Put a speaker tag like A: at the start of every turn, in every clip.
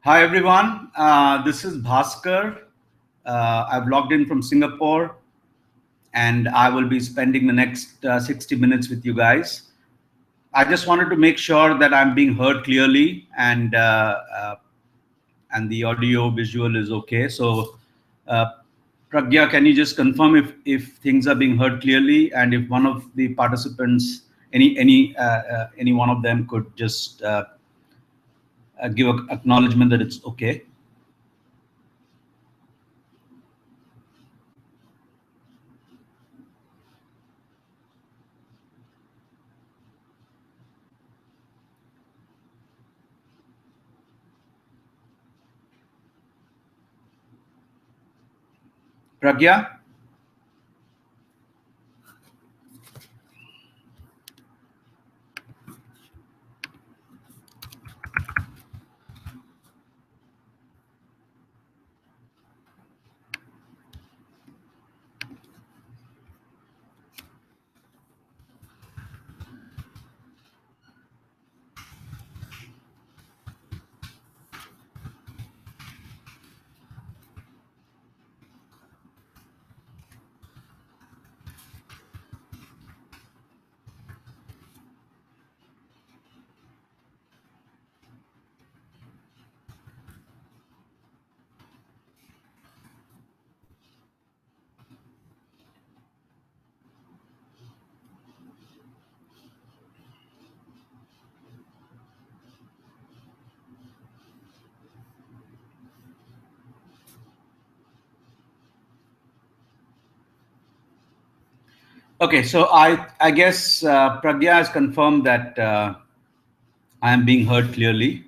A: Hi everyone, this is Bhaskar. I've logged in from Singapore and I will be spending the next 60 minutes with you guys. I just wanted to make sure that I'm being heard clearly and the audio visual is okay. So uh, Pragya, can you just confirm if things are being heard clearly and if one of the participants, any one of them could just give acknowledgement that it's okay. Pragya? Okay, so I guess Pragya has confirmed that I am being heard clearly.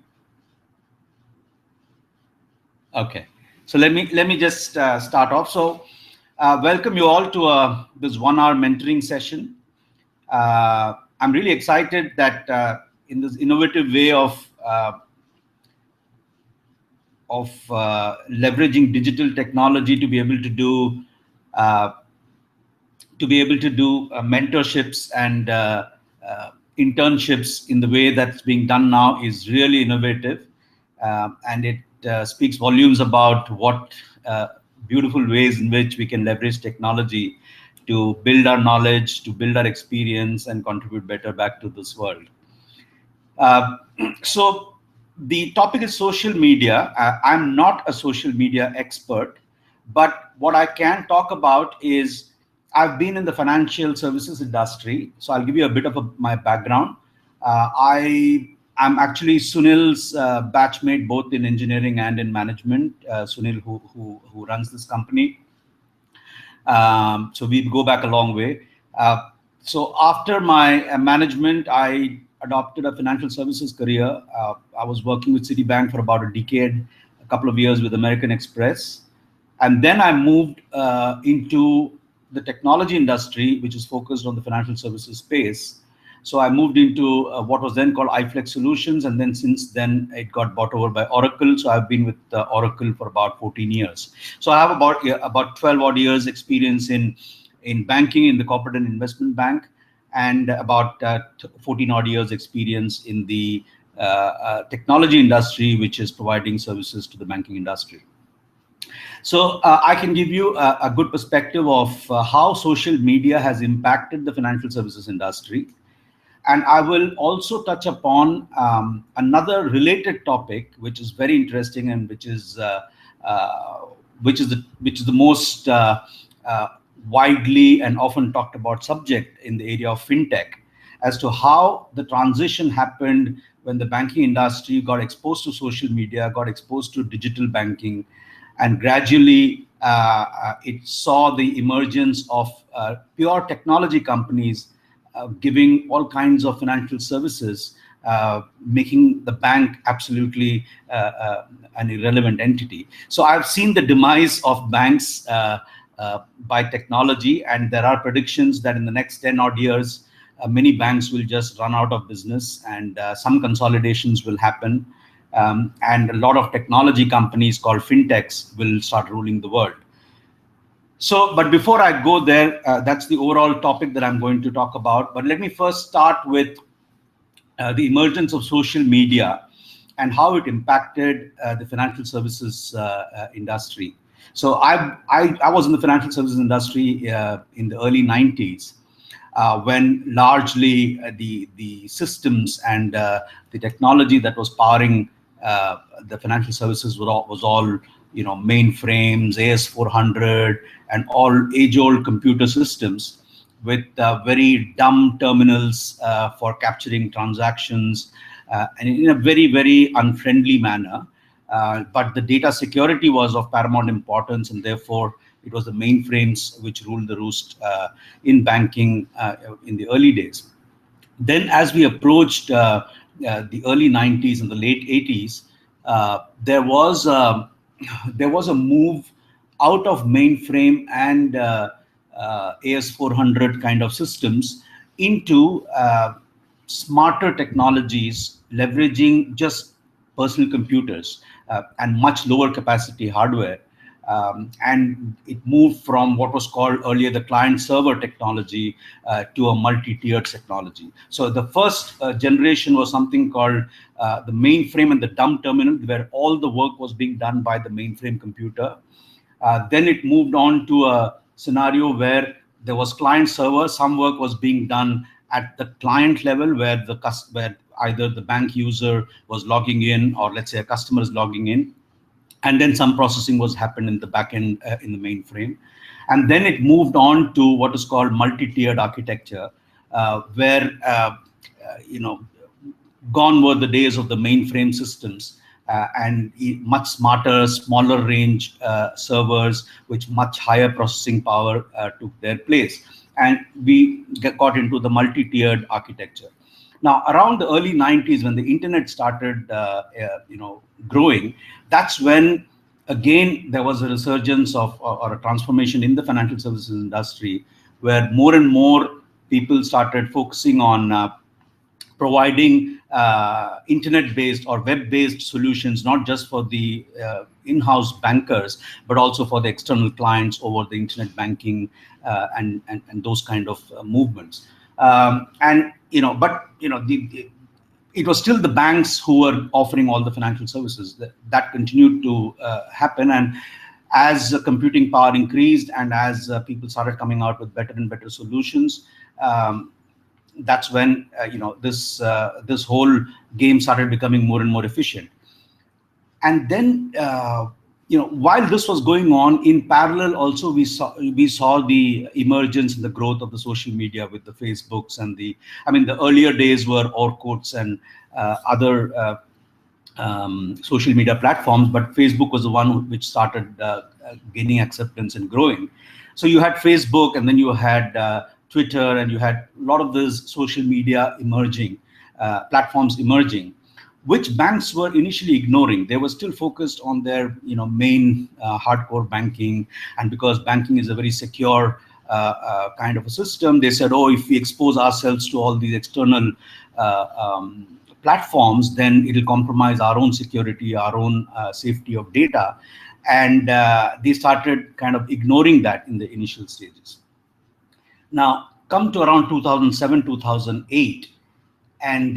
A: Okay, so let me just start off. So welcome you all to this 1 hour mentoring session. I'm really excited that in this innovative way of leveraging digital technology to be able to do uh, mentorships and internships in the way that's being done now is really innovative, and it speaks volumes about what beautiful ways in which we can leverage technology to build our knowledge, to build our experience, and contribute better back to this world. Uh, so the topic is social media. I'm not a social media expert, but what I can talk about is I've been in the financial services industry. So I'll give you a bit of my background. I am actually Sunil's batchmate both in engineering and in management. Sunil, who runs this company. So we go back a long way. So after my management, I adopted a financial services career. I was working with Citibank for about a decade, a couple of years with American Express. And then I moved into the technology industry, which is focused on the financial services space. So I moved into what was then called iFlex Solutions, and then since then it got bought over by Oracle. So I've been with Oracle for about 14 years. So I have about 12 odd years experience in banking in the corporate and investment bank, and about 14 odd years experience in the technology industry, which is providing services to the banking industry. So I can give you a good perspective of how social media has impacted the financial services industry. And I will also touch upon another related topic, which is very interesting and uh, which is the most widely and often talked about subject in the area of fintech, as to how the transition happened when the banking industry got exposed to social media, got exposed to digital banking, and gradually it saw the emergence of pure technology companies giving all kinds of financial services, making the bank absolutely an irrelevant entity. So I've seen the demise of banks by technology, and there are predictions that in the next 10 odd years, many banks will just run out of business, and some consolidations will happen. And a lot of technology companies called fintechs will start ruling the world. So, but before I go there, that's the overall topic that I'm going to talk about. But let me first start with the emergence of social media. and how it impacted the financial services industry. So I was in the financial services industry in the early 90s, when largely the systems and the technology that was powering the financial services was all mainframes, AS400, and all age-old computer systems with very dumb terminals for capturing transactions, and in a very unfriendly manner. But the data security was of paramount importance, and therefore it was the mainframes which ruled the roost in banking in the early days. Then, as we approached the early 90s and the late 80s, there was a move out of mainframe and AS400 kind of systems into smarter technologies, leveraging just personal computers and much lower capacity hardware. And it moved from what was called earlier the client-server technology to a multi-tiered technology. So the first generation was something called the mainframe and the dumb terminal, where all the work was being done by the mainframe computer. Then it moved on to a scenario where there was client-server. Some work was being done at the client level, where either the bank user was logging in, or let's say a customer is logging in, and then some processing was happened in the backend in the mainframe. And then it moved on to what is called multi-tiered architecture, where gone were the days of the mainframe systems, and much smarter, smaller range servers with much higher processing power took their place, and we got into the multi-tiered architecture. Now, around the early 90s, when the internet started, growing, that's when, again, there was a resurgence of or a transformation in the financial services industry, where more and more people started focusing on providing internet-based or web-based solutions, not just for the in-house bankers, but also for the external clients over the internet banking and those kind of movements. It was still the banks who were offering all the financial services. That continued to happen, and as computing power increased and as people started coming out with better and better solutions, that's when this whole game started becoming more and more efficient. And then while this was going on, in parallel also we saw the emergence and the growth of the social media with the Facebooks and the earlier days were Orkuts and other social media platforms, but Facebook was the one which started gaining acceptance and growing. So you had Facebook, and then you had Twitter, and you had a lot of these social media emerging, platforms emerging, which banks were initially ignoring. They were still focused on their main hardcore banking, and because banking is a very secure kind of a system, they said, oh, if we expose ourselves to all these external platforms, then it'll compromise our own security, our own safety of data. And they started kind of ignoring that in the initial stages. Now, come to around 2007, 2008, and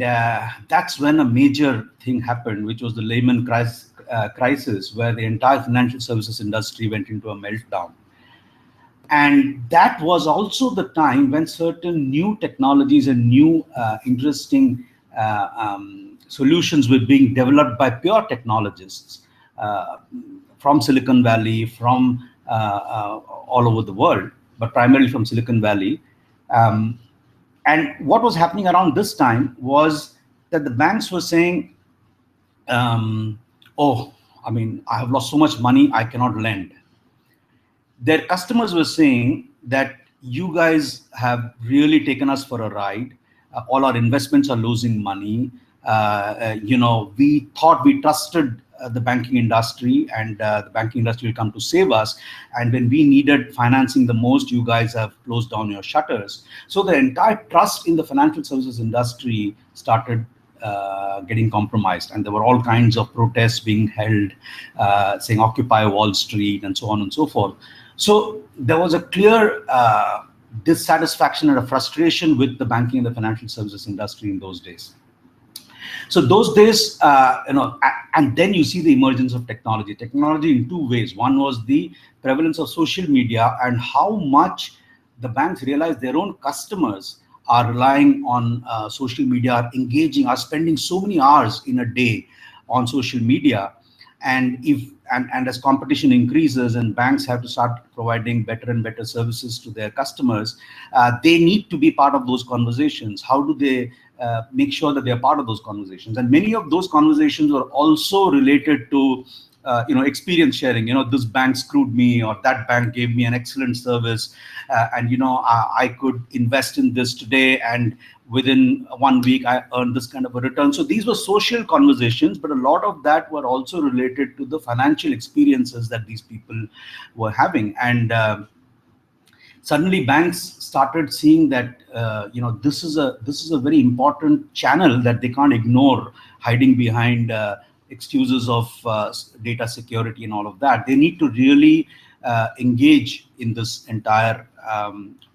A: that's when a major thing happened, which was the Lehman crisis, where the entire financial services industry went into a meltdown. And that was also the time when certain new technologies and new interesting solutions were being developed by pure technologists from Silicon Valley, from all over the world, but primarily from Silicon Valley. And what was happening around this time was that the banks were saying, I have lost so much money, I cannot lend. Their customers were saying that you guys have really taken us for a ride. All our investments are losing money. We thought we trusted the banking industry, and the banking industry will come to save us. And when we needed financing the most, you guys have closed down your shutters. So the entire trust in the financial services industry started getting compromised, and there were all kinds of protests being held, saying Occupy Wall Street and so on and so forth. So there was a clear dissatisfaction and a frustration with the banking and the financial services industry in those days. So those days, and then you see the emergence of technology. Technology in two ways. One was the prevalence of social media and how much the banks realized their own customers are relying on social media, are engaging, are spending so many hours in a day on social media. And and as competition increases and banks have to start providing better and better services to their customers, they need to be part of those conversations. How do they make sure that they're part of those conversations? And many of those conversations were also related to experience sharing. This bank screwed me, or that bank gave me an excellent service, and I could invest in this today, and within 1 week I earned this kind of a return. So these were social conversations, but a lot of that were also related to the financial experiences that these people were having. And suddenly banks started seeing that this is a very important channel that they can't ignore, hiding behind excuses of data security and all of that. They need to really engage in this entire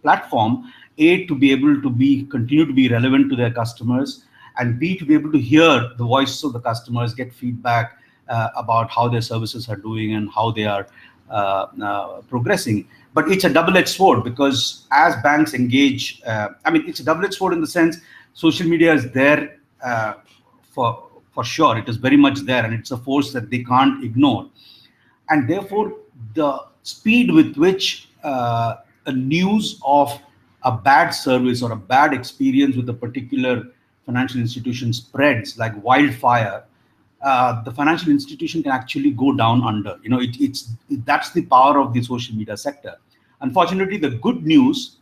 A: platform, A, to be able to continue to be relevant to their customers, and B, to be able to hear the voices of the customers, get feedback about how their services are doing and how they are progressing. But it's a double-edged sword, because as banks engage, it's a double-edged sword in the sense social media is there for sure. It is very much there, and it's a force that they can't ignore. And therefore, the speed with which a news of a bad service or a bad experience with a particular financial institution spreads like wildfire, the financial institution can actually go down under. That's the power of the social media sector. Unfortunately, the good news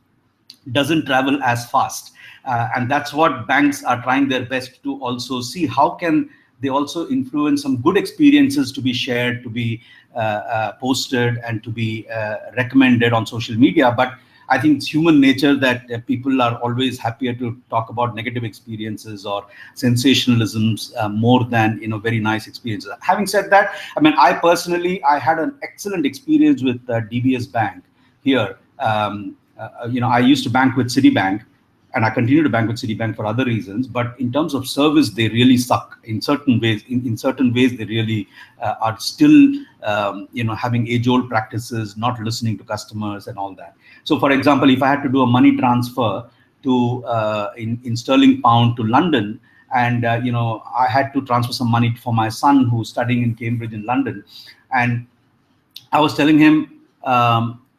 A: doesn't travel as fast, and that's what banks are trying their best to also see. How can they also influence some good experiences to be shared, to be posted, and to be recommended on social media? But I think it's human nature that people are always happier to talk about negative experiences or sensationalisms more than very nice experiences. Having said that, I personally had an excellent experience with DBS Bank here. I used to bank with Citibank, and I continue to bank with Citibank for other reasons. But in terms of service, they really suck in certain ways. In certain ways, they really are still, having age-old practices, not listening to customers and all that. So, for example, if I had to do a money transfer to in sterling pound to London, and I had to transfer some money for my son who's studying in Cambridge in London, and I was telling him,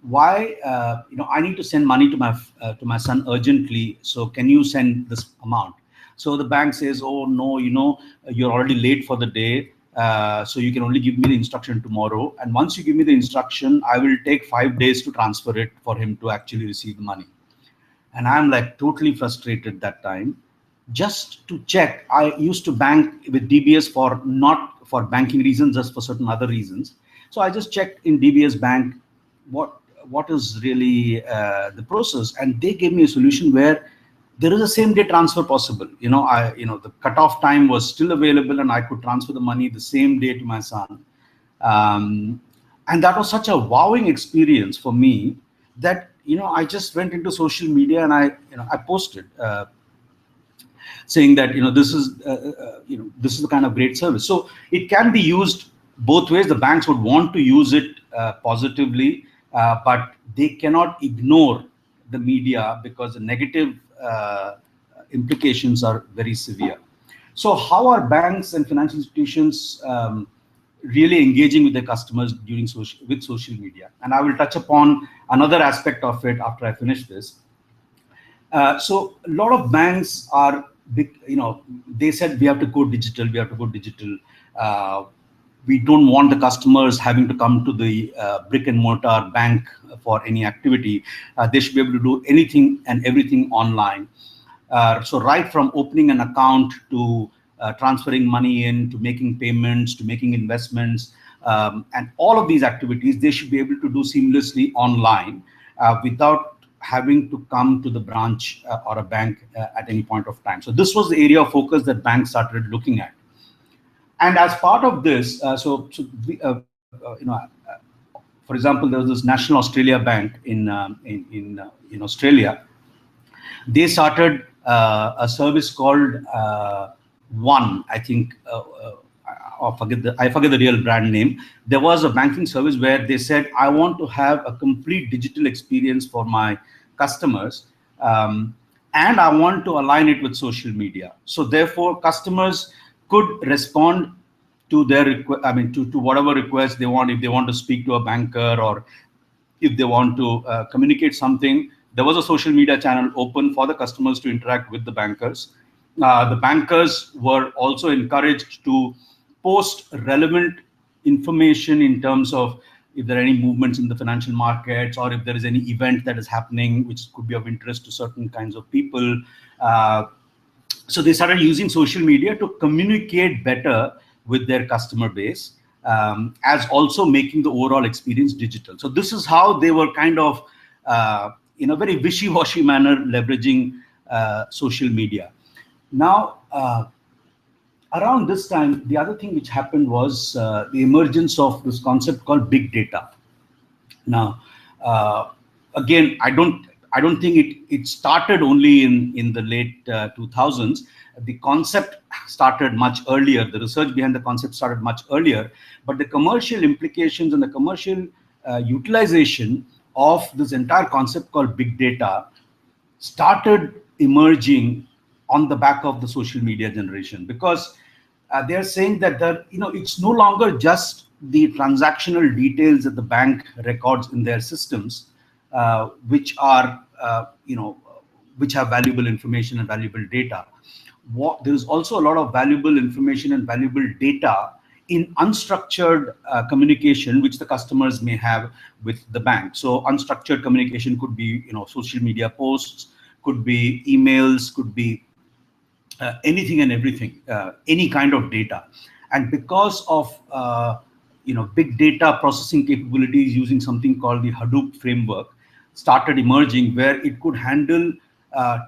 A: why I need to send money to my son urgently, so can you send this amount? So the bank says, oh no, you're already late for the day, so you can only give me the instruction tomorrow, and once you give me the instruction, I will take 5 days to transfer it for him to actually receive the money. And I'm like totally frustrated that time. Just to check, I used to bank with DBS not for banking reasons, just for certain other reasons. So I just checked in DBS Bank what is really the process, and they gave me a solution where there is a same-day transfer possible. The cutoff time was still available, and I could transfer the money the same day to my son. And that was such a wowing experience for me that I just went into social media and I posted saying that this is the kind of great service. So it can be used both ways. The banks would want to use it positively, but they cannot ignore the media because the negative implications are very severe. So how are banks and financial institutions really engaging with their customers with social media? And I will touch upon another aspect of it after I finish this. So a lot of banks are big, they said we have to go digital. We don't want the customers having to come to the brick and mortar bank for any activity. They should be able to do anything and everything online. So right from opening an account to transferring money in, to making payments, to making investments, and all of these activities, they should be able to do seamlessly online without having to come to the branch or a bank at any point of time. So this was the area of focus that banks started looking at. And as part of this, for example, there was this National Australia Bank in Australia. They started a service called One, I think, I forget the real brand name. There was a banking service where they said, I want to have a complete digital experience for my customers, and I want to align it with social media. So therefore, customers could respond to their to whatever request they want. If they want to speak to a banker, or if they want to communicate something, there was a social media channel open for the customers to interact with the bankers. The bankers were also encouraged to post relevant information in terms of if there are any movements in the financial markets, or if there is any event that is happening which could be of interest to certain kinds of people. So they started using social media to communicate better with their customer base, as also making the overall experience digital. So this is how they were kind of, in a very wishy-washy manner, leveraging social media. Now, around this time, the other thing which happened was the emergence of this concept called big data. Now, again, I don't think it started only in the late 2000s. The concept started much earlier. The research behind the concept started much earlier, but the commercial implications and the commercial utilization of this entire concept called big data started emerging on the back of the social media generation, because they're saying that it's no longer just the transactional details that the bank records in their systems, which are which have valuable information and valuable data. There is also a lot of valuable information and valuable data in unstructured communication which the customers may have with the bank. So unstructured communication could be social media posts, could be emails, could be anything and everything, any kind of data. And because of big data processing capabilities using something called the Hadoop framework started emerging, where it could handle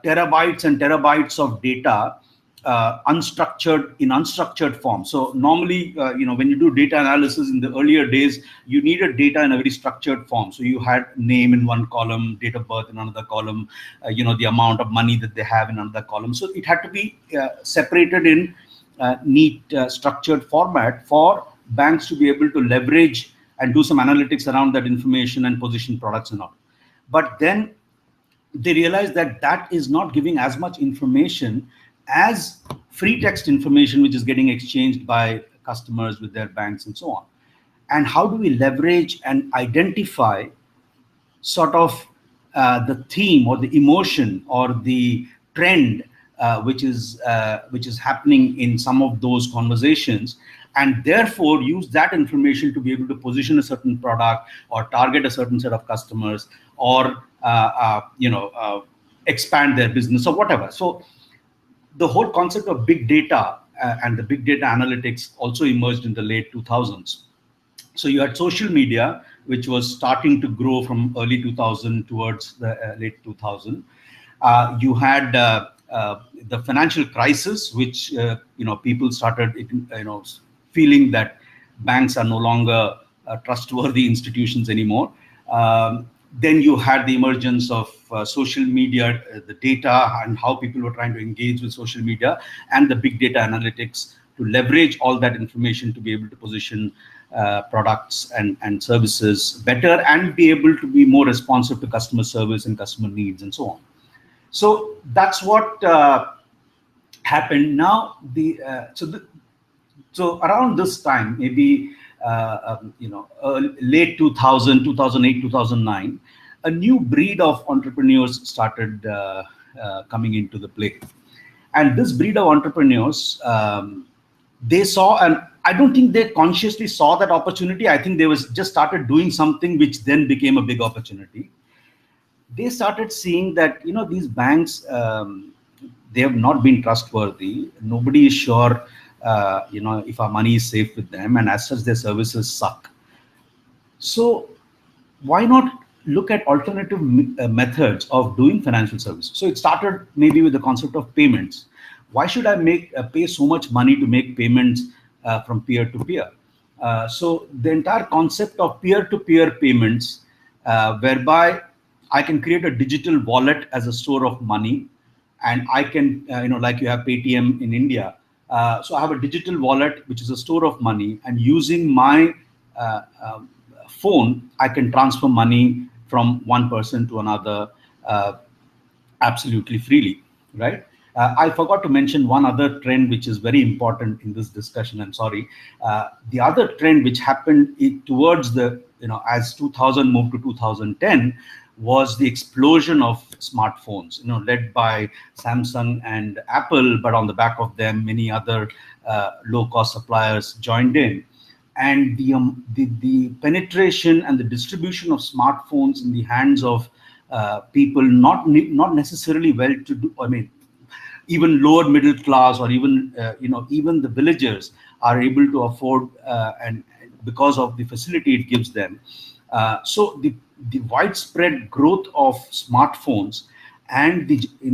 A: terabytes and terabytes of data in unstructured form. So normally, when you do data analysis in the earlier days, you needed data in a very structured form. So you had name in one column, date of birth in another column, the amount of money that they have in another column. So it had to be separated in neat structured format for banks to be able to leverage and do some analytics around that information and position products and all. But then they realized that that is not giving as much information as free text information, which is getting exchanged by customers with their banks and so on. And how do we leverage and identify sort of the theme or the emotion or the trend which is happening in some of those conversations, and therefore use that information to be able to position a certain product or target a certain set of customers, or expand their business or whatever. So the whole concept of big data and the big data analytics also emerged in the late 2000s. So you had social media, which was starting to grow from early 2000 towards the late 2000. You had the financial crisis, which people started feeling that banks are no longer trustworthy institutions anymore. Then you had the emergence of social media, the data, and how people were trying to engage with social media, and the big data analytics to leverage all that information to be able to position products and services better, and be able to be more responsive to customer service and customer needs and so on. So that's what happened. Now, so around this time, maybe late 2000, 2008, 2009, a new breed of entrepreneurs started coming into the play. And this breed of entrepreneurs, they saw, and I don't think they consciously saw that opportunity. I think they just started doing something which then became a big opportunity. They started seeing that, these banks, they have not been trustworthy. Nobody is sure if our money is safe with them, and as such their services suck. So why not look at alternative methods of doing financial services? So it started maybe with the concept of payments. Why should I pay so much money to make payments from peer to peer? So the entire concept of peer-to-peer payments, whereby I can create a digital wallet as a store of money, and I can, like you have Paytm in India, So I have a digital wallet, which is a store of money, and using my uh, um, phone, I can transfer money from one person to another uh, absolutely freely, right? I forgot to mention one other trend which is very important in this discussion. I'm sorry. The other trend which happened towards the, as 2000 moved to 2010 was the explosion of smartphones, led by Samsung and Apple, but on the back of them, many other low-cost suppliers joined in. And the penetration and the distribution of smartphones in the hands of people not necessarily well-to-do. I mean, even lower middle class, or even even the villagers are able to afford, and because of the facility it gives them. So the widespread growth of smartphones and the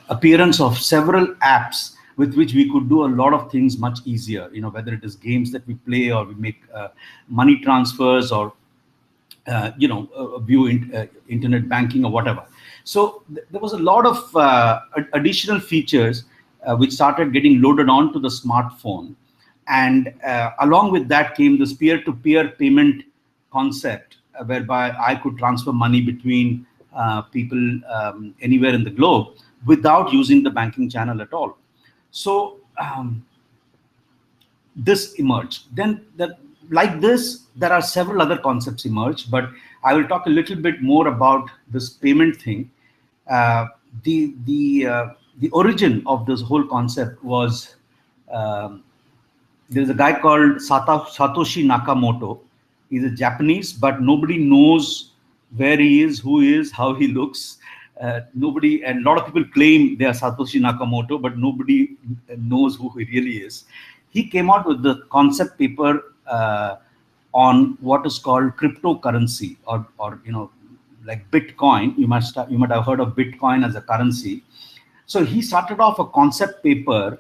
A: appearance of several apps with which we could do a lot of things much easier, whether it is games that we play, or we make money transfers, or view internet banking or whatever. So there was a lot of additional features which started getting loaded onto the smartphone, and along with that came this peer-to-peer payment concept, whereby I could transfer money between people anywhere in the globe without using the banking channel at all. So this emerged. Then like this, there are several other concepts emerged, but I will talk a little bit more about this payment thing. Uh, the origin of this whole concept was, um, there's a guy called Satoshi Nakamoto. He's a Japanese, but nobody knows where he is, who he is, how he looks. Nobody, and a lot of people claim they are Satoshi Nakamoto, but nobody knows who he really is. He came out with the concept paper on what is called cryptocurrency, or like Bitcoin. You might have heard of Bitcoin as a currency. So he started off a concept paper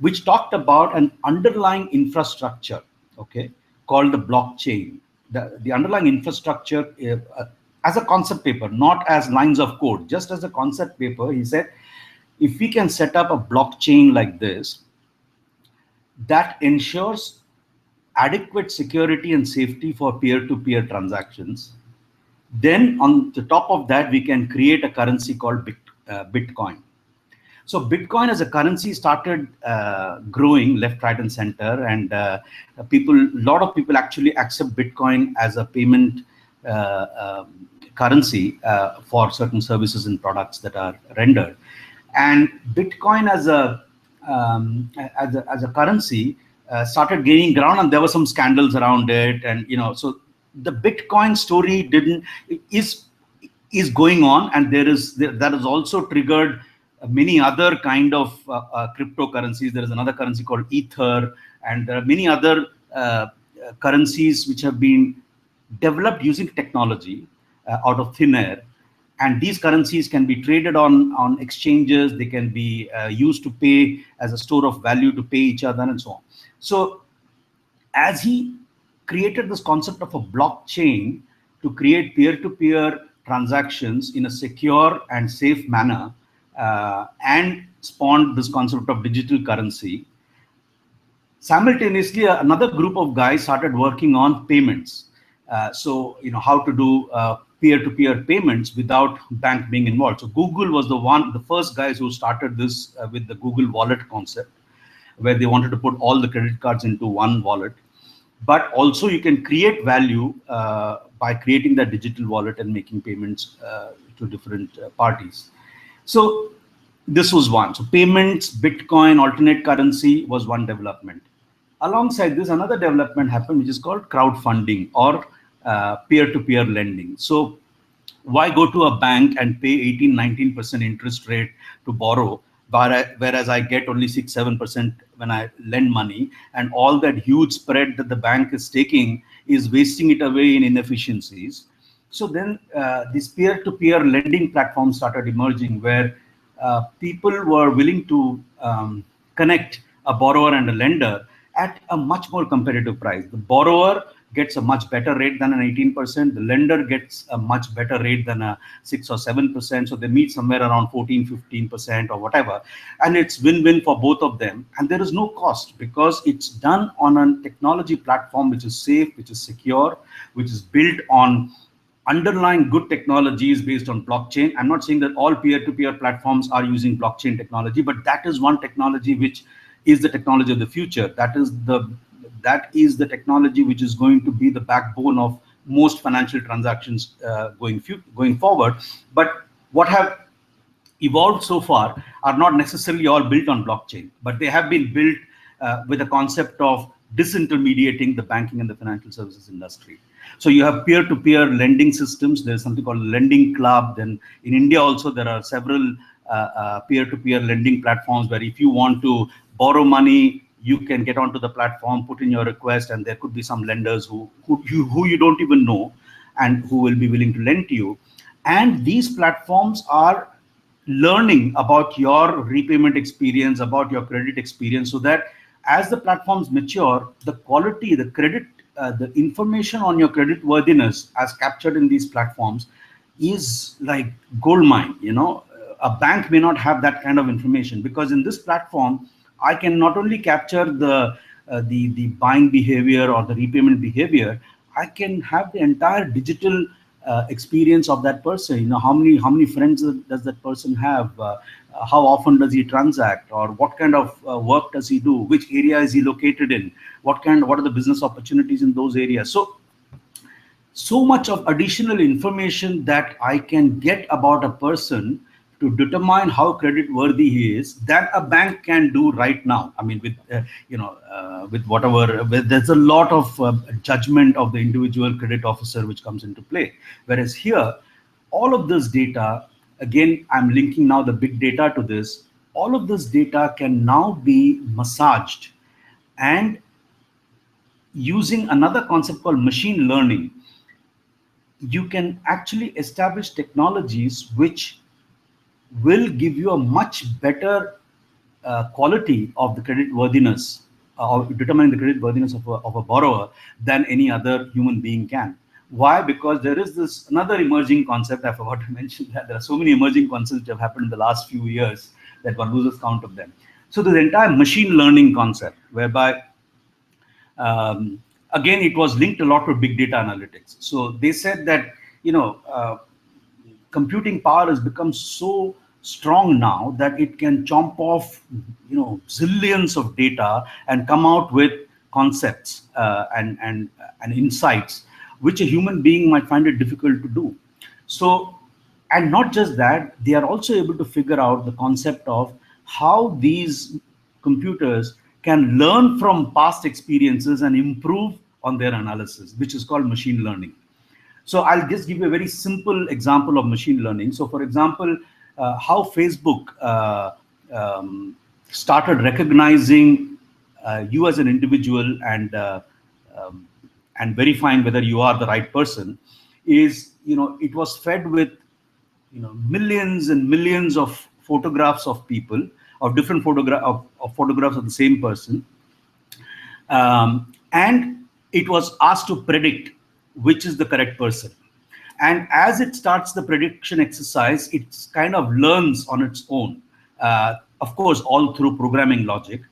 A: which talked about an underlying infrastructure, okay, called the blockchain. The underlying infrastructure, as a concept paper, not as lines of code, just as a concept paper. He said, if we can set up a blockchain like this that ensures adequate security and safety for peer-to-peer transactions, then on the top of that, we can create a currency called Bitcoin. So Bitcoin as a currency started growing left, right, and center, and a lot of people actually accept Bitcoin as a payment currency for certain services and products that are rendered. And Bitcoin as a currency started gaining ground, and there were some scandals around it, and so the Bitcoin story is going on, and that has also triggered many other kind of cryptocurrencies. There is another currency called Ether, and there are many other currencies which have been developed using technology out of thin air. And these currencies can be traded on exchanges. They can be used to pay as a store of value to pay each other, and so on. So as he created this concept of a blockchain to create peer-to-peer transactions in a secure and safe manner, and spawned this concept of digital currency, simultaneously another group of guys started working on payments. So how to do peer-to-peer payments without bank being involved. So Google was the first guys who started this with the Google Wallet concept, where they wanted to put all the credit cards into one wallet. But also you can create value by creating that digital wallet and making payments to different parties. So this was one. So payments, Bitcoin, alternate currency was one development. Alongside this, another development happened, which is called crowdfunding, or peer-to-peer lending. So why go to a bank and pay 18-19% interest rate to borrow, whereas I get only 6-7% when I lend money, and all that huge spread that the bank is taking is wasting it away in inefficiencies. So then these peer-to-peer lending platforms started emerging, where people were willing to connect a borrower and a lender at a much more competitive price. The borrower gets a much better rate than an 18%. The lender gets a much better rate than a 6 or 7%. So they meet somewhere around 14, 15% or whatever. And it's win-win for both of them. And there is no cost because it's done on a technology platform which is safe, which is secure, which is built on underlying good technologies based on blockchain. I'm not saying that all peer-to-peer platforms are using blockchain technology, but that is one technology which is the technology of the future. That is the technology which is going to be the backbone of most financial transactions going forward. But what have evolved so far are not necessarily all built on blockchain, but they have been built with the concept of disintermediating the banking and the financial services industry. So you have peer-to-peer lending systems. There's something called lending club. Then in India also there are several peer-to-peer lending platforms where if you want to borrow money, you can get onto the platform, put in your request, and there could be some lenders who you don't even know and who will be willing to lend to you. And these platforms are learning about your repayment experience, about your credit experience, so that as the platforms mature, the quality, the credit, the information on your credit worthiness as captured in these platforms is like gold mine. A bank may not have that kind of information, because in this platform, I can not only capture the buying behavior or the repayment behavior, I can have the entire digital experience of that person. How many friends does that person have? How often does he transact, or what kind of work does he do? Which area is he located in? What are the business opportunities in those areas? So much of additional information that I can get about a person to determine how credit worthy he is that a bank can do right now. I mean, with whatever, there's a lot of judgment of the individual credit officer which comes into play. Whereas here, all of this data, again, I'm linking now the big data to this. All of this data can now be massaged, and using another concept called machine learning, you can actually establish technologies which will give you a much better quality of the credit worthiness, or determining the credit worthiness of a borrower than any other human being can. Why? Because there is this another emerging concept. I forgot to mention that there are so many emerging concepts that have happened in the last few years that one loses count of them. So the entire machine learning concept, whereby again, it was linked a lot to big data analytics. So they said that computing power has become so strong now that it can chomp off zillions of data and come out with concepts and insights which a human being might find it difficult to do. So, and not just that, they are also able to figure out the concept of how these computers can learn from past experiences and improve on their analysis, which is called machine learning. So I'll just give you a very simple example of machine learning. So for example, how Facebook started recognizing you as an individual and verifying whether you are the right person is, it was fed with, millions and millions of photographs of people, of different photographs of the same person. And it was asked to predict which is the correct person. And as it starts the prediction exercise, it kind of learns on its own, of course, all through programming logic.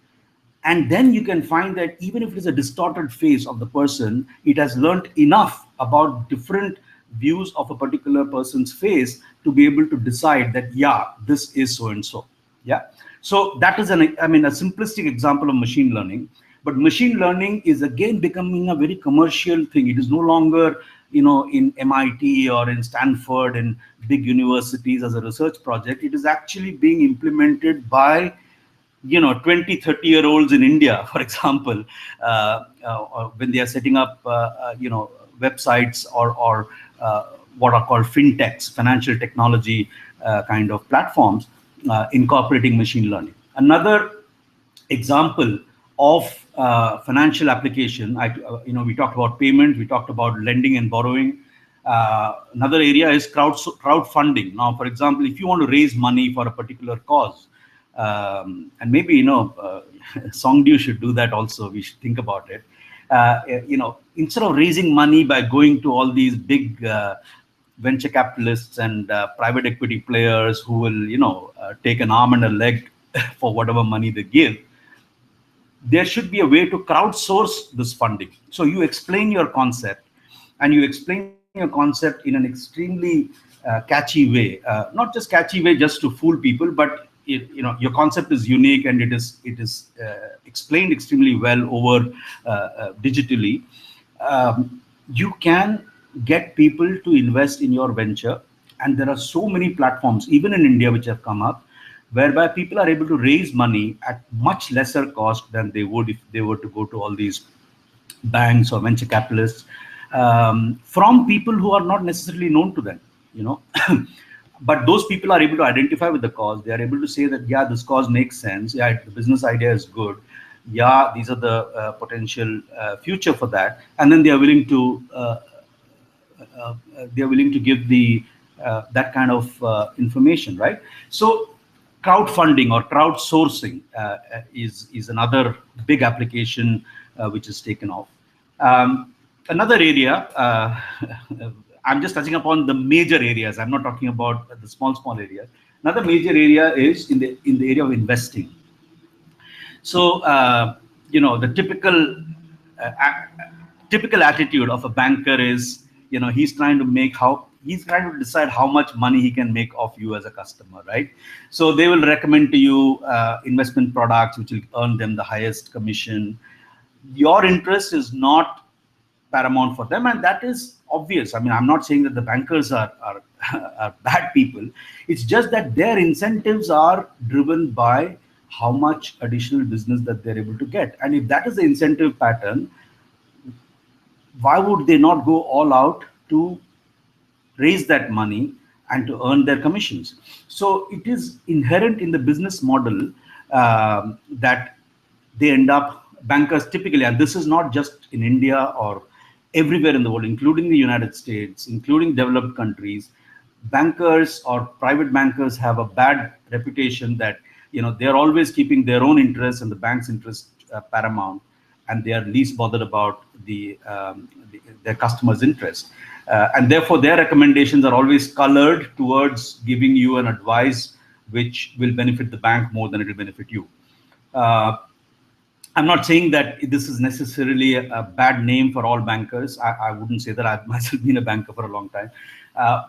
A: And then you can find that even if it is a distorted face of the person, it has learned enough about different views of a particular person's face to be able to decide that, yeah, this is so and so. Yeah. So that is a simplistic example of machine learning. But machine learning is again becoming a very commercial thing. It is no longer, in MIT or in Stanford and big universities as a research project. It is actually being implemented by 20, 30-year-olds in India, for example, when they are setting up, websites or what are called fintechs, financial technology kind of platforms, incorporating machine learning. Another example of financial application, we talked about payment, we talked about lending and borrowing. Another area is crowdfunding. Now, for example, if you want to raise money for a particular cause, and maybe Songdew should do that also. We should think about it. Instead of raising money by going to all these big venture capitalists and private equity players who will, take an arm and a leg for whatever money they give, there should be a way to crowdsource this funding. So you explain your concept, and you explain your concept in an extremely catchy way, not just catchy way just to fool people, but your concept is unique, and it is explained extremely well over digitally. You can get people to invest in your venture, and there are so many platforms, even in India, which have come up, whereby people are able to raise money at much lesser cost than they would if they were to go to all these banks or venture capitalists, from people who are not necessarily known to them, but those people are able to identify with the cause. They are able to say that, yeah, this cause makes sense. Yeah, the business idea is good. Yeah, these are the potential future for that. And then they are willing to give the that kind of information, right? So crowdfunding or crowdsourcing is another big application which is taken off. Another area, I'm just touching upon the major areas. I'm not talking about the small areas. Another major area is in the area of investing. So the typical attitude of a banker is, he's trying to decide how much money he can make off you as a customer, right? So they will recommend to you investment products which will earn them the highest commission. Your interest is not paramount for them, and that is obvious. I mean, I'm not saying that the bankers are bad people. It's just that their incentives are driven by how much additional business that they're able to get. And if that is the incentive pattern, why would they not go all out to raise that money and to earn their commissions? So it is inherent in the business model that they end up, bankers typically, and this is not just in India or everywhere in the world, including the United States, including developed countries, bankers or private bankers have a bad reputation that, they're always keeping their own interests and the bank's interest paramount, and they are least bothered about their customers' interest. And therefore, their recommendations are always colored towards giving you an advice which will benefit the bank more than it will benefit you. I'm not saying that this is necessarily a bad name for all bankers. I wouldn't say that. I've myself been a banker for a long time.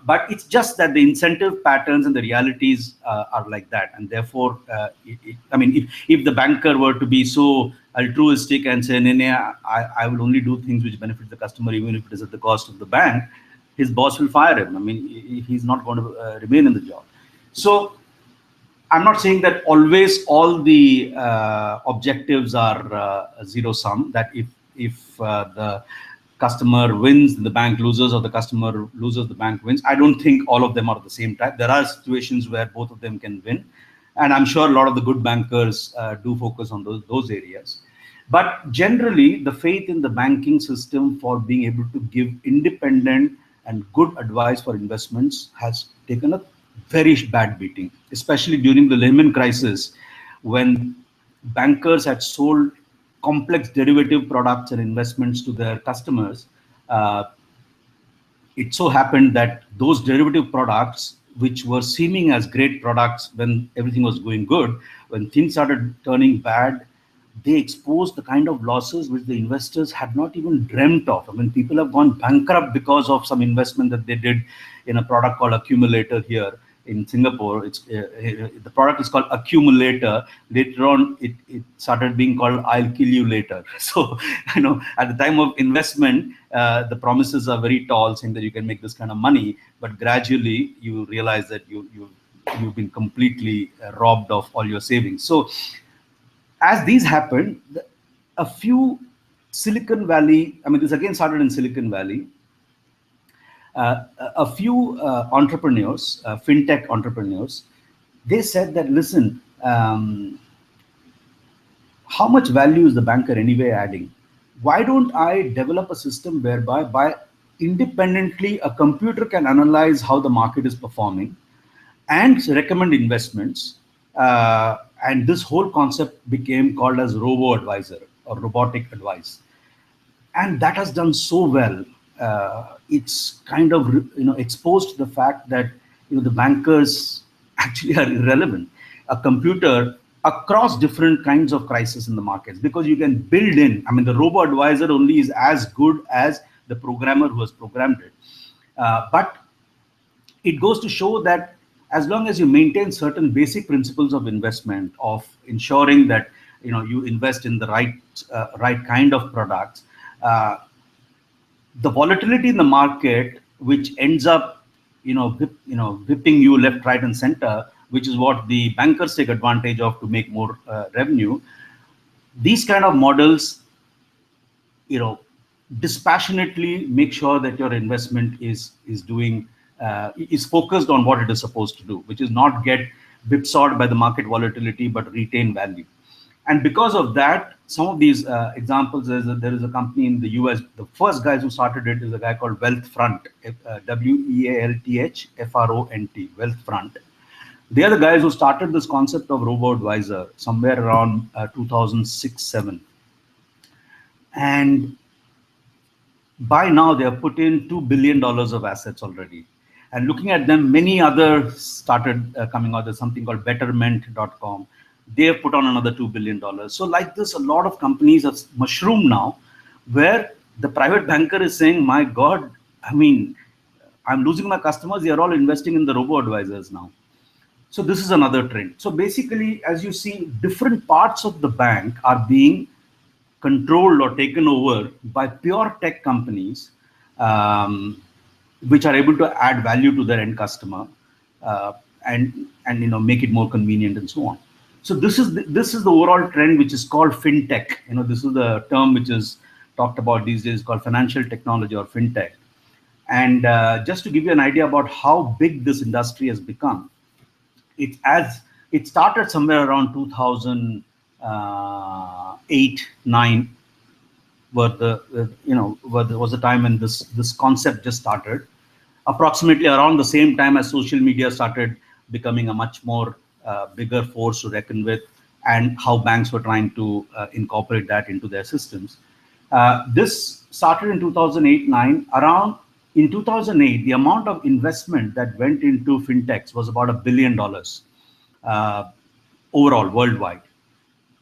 A: But it's just that the incentive patterns and the realities are like that. And therefore, if the banker were to be so altruistic and say, I will only do things which benefit the customer, even if it is at the cost of the bank, his boss will fire him. I mean, he's not going to remain in the job. So I'm not saying that always all the objectives are zero sum, that if the customer wins, the bank loses, or the customer loses, the bank wins. I don't think all of them are the same type. There are situations where both of them can win. And I'm sure a lot of the good bankers do focus on those areas. But generally, the faith in the banking system for being able to give independent and good advice for investments has taken a very bad beating, especially during the Lehman crisis, when bankers had sold complex derivative products and investments to their customers. It so happened that those derivative products, which were seeming as great products when everything was going good, when things started turning bad, they exposed the kind of losses which the investors had not even dreamt of. I mean, people have gone bankrupt because of some investment that they did in a product called accumulator here in Singapore. It's the product is called accumulator. Later on, it started being called I'll kill you later. So, at the time of investment, the promises are very tall, saying that you can make this kind of money, but gradually you realize that you've been completely robbed of all your savings. So, as these happened, a few Silicon Valley, this again started in Silicon Valley, a few entrepreneurs, fintech entrepreneurs, they said that, listen, how much value is the banker anyway adding? Why don't I develop a system whereby independently a computer can analyze how the market is performing and recommend investments? And this whole concept became called as robo-advisor or robotic advice. and that has done so well. It's kind of exposed the fact that the bankers actually are irrelevant. A computer across different kinds of crisis in the markets, because you can build in. I mean, the robo advisor only is as good as the programmer who has programmed it. But it goes to show that as long as you maintain certain basic principles of investment, of ensuring that you invest in the right kind of products, uh, the volatility in the market, which ends up whipping you left, right, and center, which is what the bankers take advantage of to make more revenue. These kind of models, dispassionately make sure that your investment is focused on what it is supposed to do, which is not get whipsawed by the market volatility, but retain value. And because of that, some of these examples is that there is a company in the US. The first guys who started it is a guy called Wealthfront, WEALTHFRONT, Wealthfront. They are the guys who started this concept of robo-advisor somewhere around 2006-7. And by now, they have put in $2 billion of assets already. And looking at them, many others started coming out. There's something called betterment.com. They have put on another $2 billion. So like this, a lot of companies have mushroomed now, where the private banker is saying, my God, I mean, I'm losing my customers. They are all investing in the robo-advisors now. So this is another trend. So basically, as you see, different parts of the bank are being controlled or taken over by pure tech companies, which are able to add value to their end customer, and make it more convenient and so on. So this is the overall trend, which is called fintech. This is the term which is talked about these days, called financial technology or fintech. And just to give you an idea about how big this industry has become, it started somewhere around 2008-9, where was the time when this concept just started. Approximately around the same time as social media started becoming a much more bigger force to reckon with, and how banks were trying to incorporate that into their systems. This started in 2008-9. Around in 2008, the amount of investment that went into fintechs was about $1 billion overall worldwide.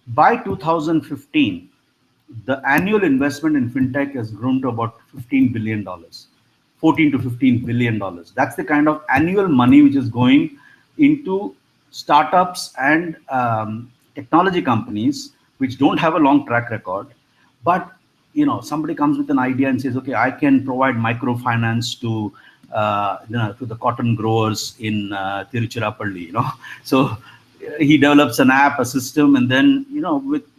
A: By 2015, the annual investment in fintech has grown to about $15 billion, $14 to $15 billion. That's the kind of annual money which is going into startups and technology companies which don't have a long track record. But somebody comes with an idea and says, okay, I can provide microfinance to the cotton growers in Tiruchirappalli. So he develops an app, a system, and then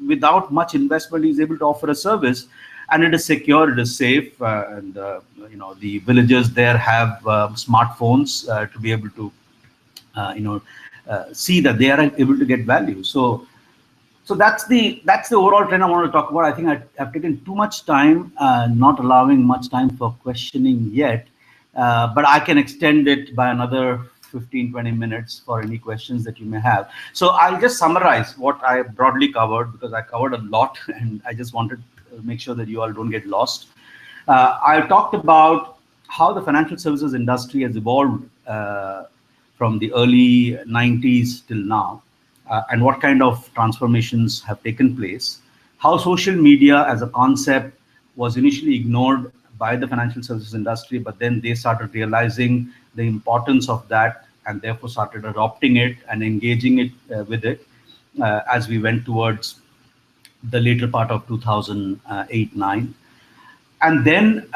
A: without much investment, he's able to offer a service, and it is secure, it is safe, and the villagers there have smartphones to be able to see that they are able to get value. So that's the overall trend I want to talk about. I think I've taken too much time, not allowing much time for questioning yet, but I can extend it by another 15-20 minutes for any questions that you may have. So I'll just summarize what I broadly covered, because I covered a lot and I just wanted to make sure that you all don't get lost. I talked about how the financial services industry has evolved from the early 90s till now, and what kind of transformations have taken place, how social media as a concept was initially ignored by the financial services industry, but then they started realizing the importance of that and therefore started adopting it and engaging it with it as we went towards the later part of 2008-9. And then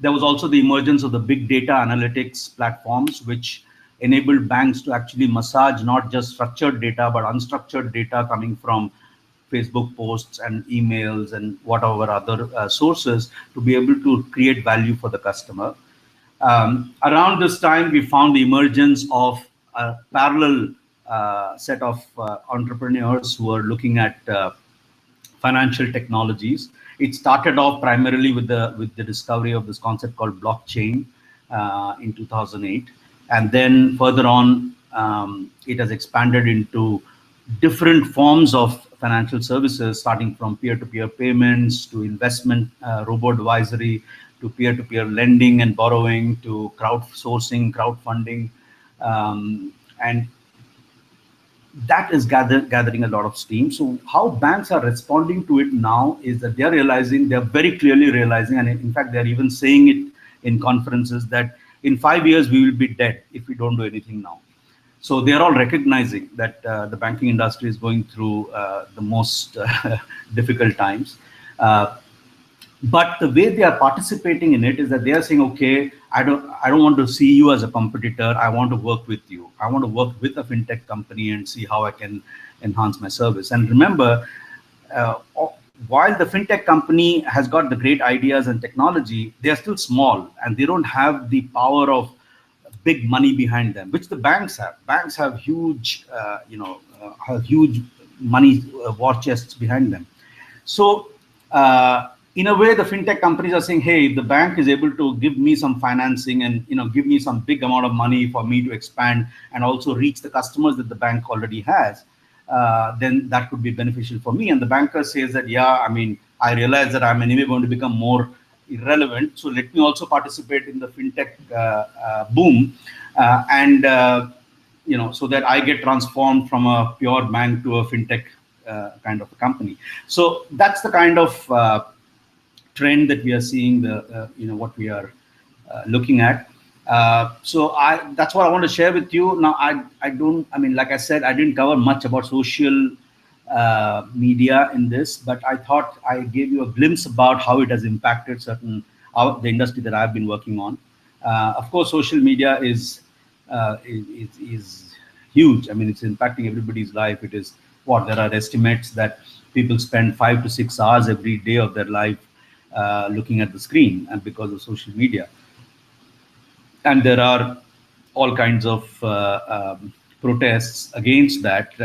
A: there was also the emergence of the big data analytics platforms, which enabled banks to actually massage not just structured data, but unstructured data coming from Facebook posts and emails and whatever other sources to be able to create value for the customer. Around this time, we found the emergence of a parallel set of entrepreneurs who are looking at financial technologies. It started off primarily with the discovery of this concept called blockchain in 2008. And then further on, it has expanded into different forms of financial services, starting from peer-to-peer payments to investment robo-advisory to peer-to-peer lending and borrowing to crowdsourcing, crowdfunding, and that is gathering a lot of steam. So how banks are responding to it now is that they're very clearly realizing, and in fact, they're even saying it in conferences, that in 5 years, we will be dead if we don't do anything now. So they're all recognizing that the banking industry is going through the most difficult times. But the way they are participating in it is that they are saying, okay, I don't want to see you as a competitor. I want to work with you. I want to work with a fintech company and see how I can enhance my service. And remember, while the fintech company has got the great ideas and technology, they are still small and they don't have the power of big money behind them, which the banks have. Banks have huge, have huge money war chests behind them. So in a way, the fintech companies are saying, hey, if the bank is able to give me some financing and give me some big amount of money for me to expand and also reach the customers that the bank already has, then that could be beneficial for me. And the banker says that, yeah, I mean, I realize that I'm anyway going to become more irrelevant, so let me also participate in the fintech boom, so that I get transformed from a pure bank to a fintech kind of a company. So that's the kind of trend that we are seeing, what we are looking at. So that's what I want to share with you. Now, like I said, I didn't cover much about social media in this, but I thought I gave you a glimpse about how it has impacted the industry that I've been working on. Of course, social media is huge. I mean, it's impacting everybody's life. It is there are estimates that people spend 5 to 6 hours every day of their life looking at the screen, and because of social media. And there are all kinds of protests against that.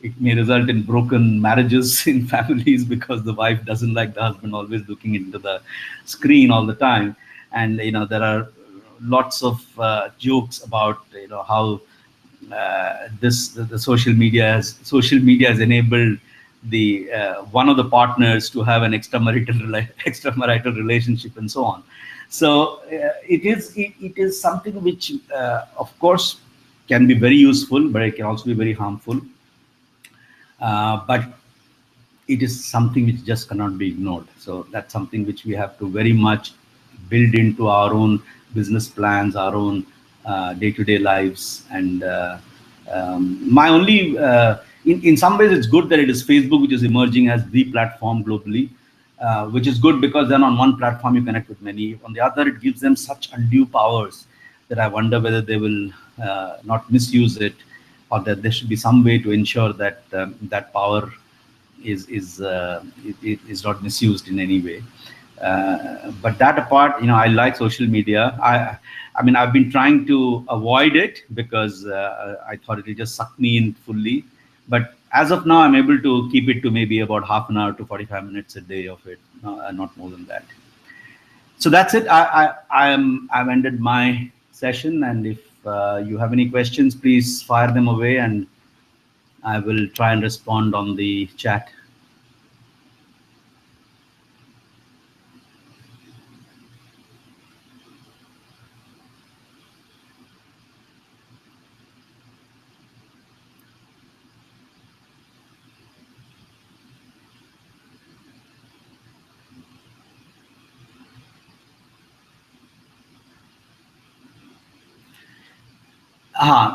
A: It may result in broken marriages in families because the wife doesn't like the husband always looking into the screen all the time. And there are lots of jokes about how the social media has enabled the one of the partners to have an extramarital relationship and so on. So it is something which, of course, can be very useful, but it can also be very harmful. But it is something which just cannot be ignored. So that's something which we have to very much build into our own business plans, our own day-to-day lives. And my only, in some ways, it's good that it is Facebook which is emerging as the platform globally, which is good because then on one platform you connect with many. On the other, it gives them such undue powers that I wonder whether they will not misuse it, or that there should be some way to ensure that that power is not misused in any way. But that apart, I like social media. I mean, I've been trying to avoid it because I thought it would just suck me in fully. But as of now, I'm able to keep it to maybe about half an hour to 45 minutes a day of it, not more than that. So that's it. I've ended my session, and if you have any questions, please fire them away, and I will try and respond on the chat.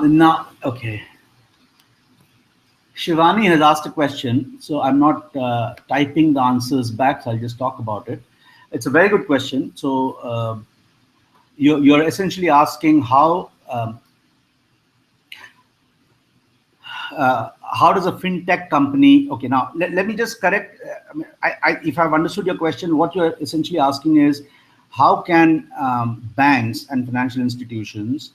A: Now, okay. Shivani has asked a question, so I'm not typing the answers back, so I'll just talk about it. It's a very good question. So you're essentially asking how does a fintech company, okay, now let me just correct, if I've understood your question, what you're essentially asking is how can banks and financial institutions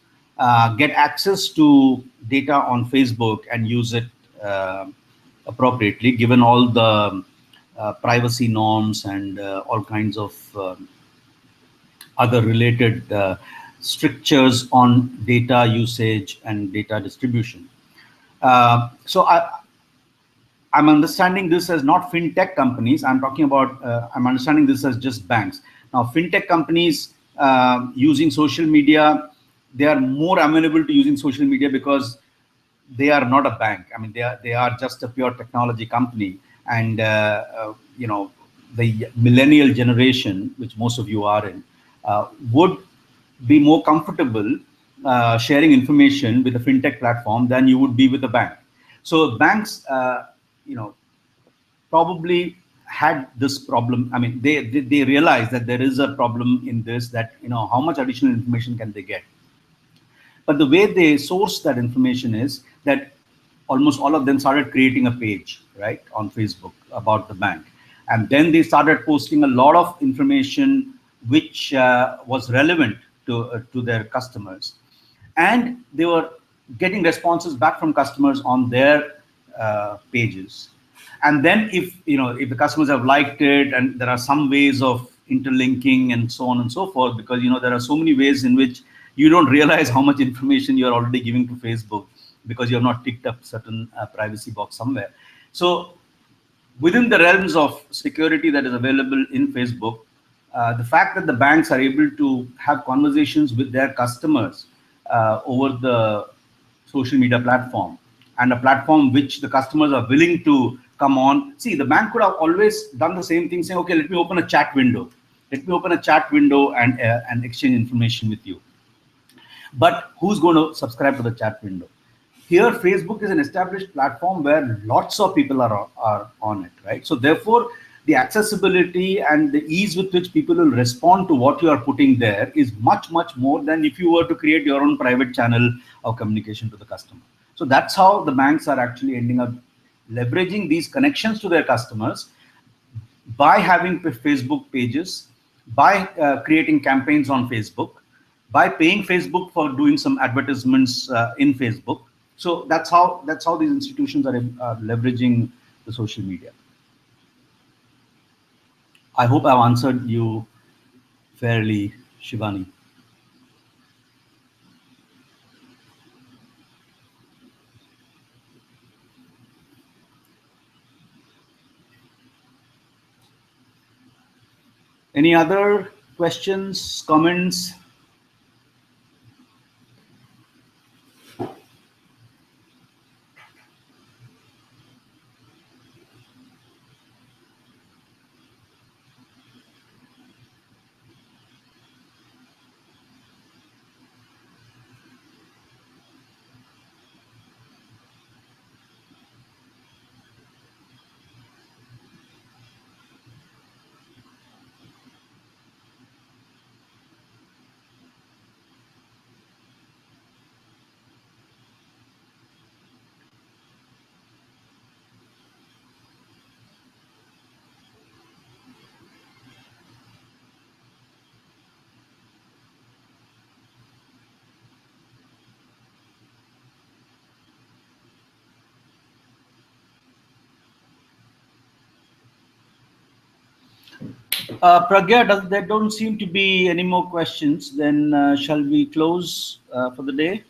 A: get access to data on Facebook and use it appropriately, given all the privacy norms and all kinds of other related strictures on data usage and data distribution. So I'm understanding this as not fintech companies. I'm talking about, I'm understanding this as just banks. Now, fintech companies using social media, they are more amenable to using social media because they are not a bank. I mean, they are just a pure technology company, and the millennial generation, which most of you are in, would be more comfortable sharing information with a fintech platform than you would be with a bank. So banks, you know, probably had this problem. I mean, they realized that there is a problem in this, that how much additional information can they get. But the way they source that information is that almost all of them started creating a page, right, on Facebook about the bank. And then they started posting a lot of information which was relevant to their customers. And they were getting responses back from customers on their pages. And then if the customers have liked it, and there are some ways of interlinking and so on and so forth, because there are so many ways in which you don't realize how much information you're already giving to Facebook because you have not ticked up certain privacy box somewhere. So within the realms of security that is available in Facebook, the fact that the banks are able to have conversations with their customers over the social media platform, and a platform which the customers are willing to come on. See, the bank could have always done the same thing, saying, okay, let me open a chat window. Let me open a chat window and exchange information with you. But who's going to subscribe to the chat window? Here, Facebook is an established platform where lots of people are on it, right? So therefore, the accessibility and the ease with which people will respond to what you are putting there is much, much more than if you were to create your own private channel of communication to the customer. So that's how the banks are actually ending up leveraging these connections to their customers by having Facebook pages, by creating campaigns on Facebook, by paying Facebook for doing some advertisements in Facebook. So that's how these institutions are leveraging the social media. I hope I've answered you fairly, Shivani. Any other questions, comments? Pragya, there don't seem to be any more questions. Then shall we close for the day?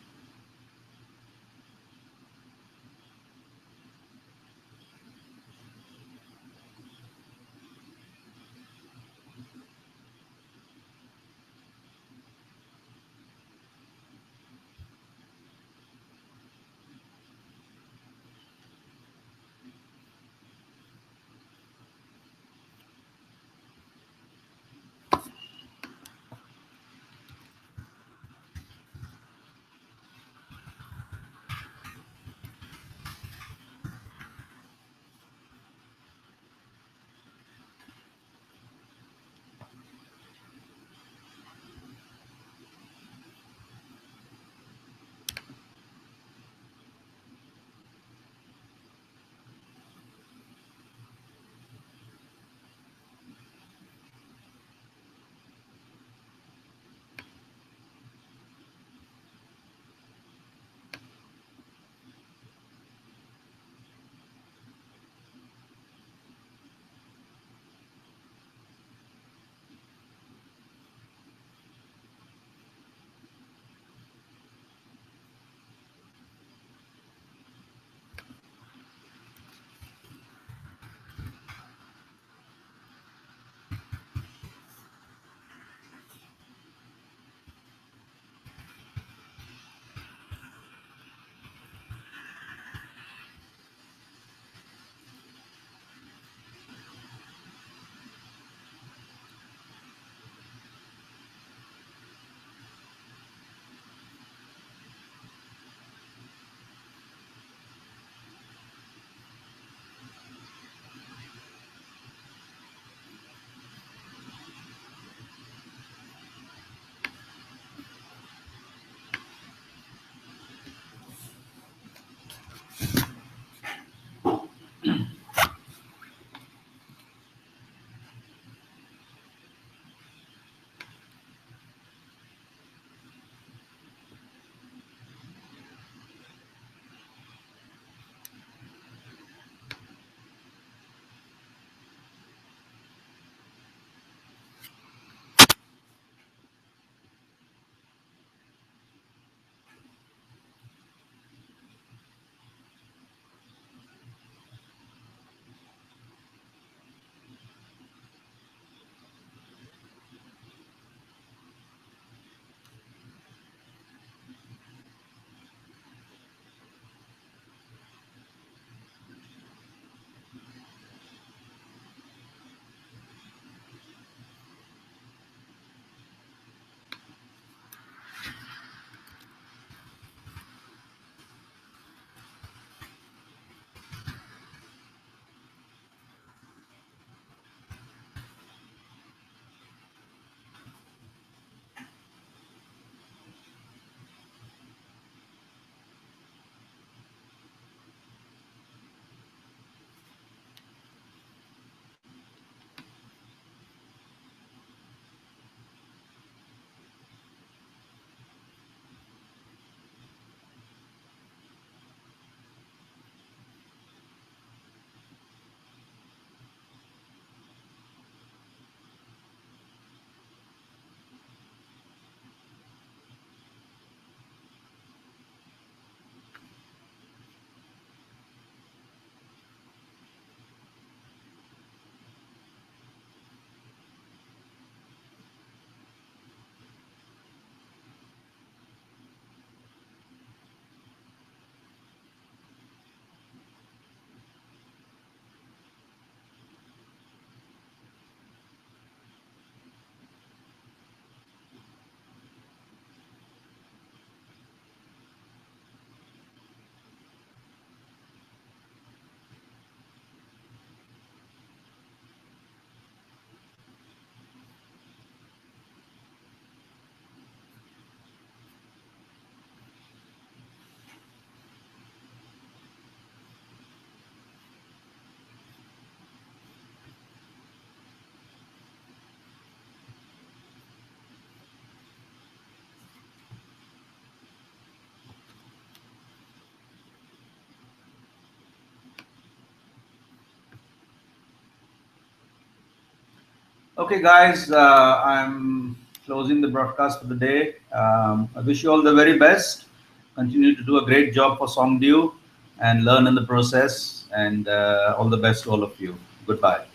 A: Okay, guys, I'm closing the broadcast for the day. I wish you all the very best. Continue to do a great job for Songdew and learn in the process. And all the best to all of you. Goodbye.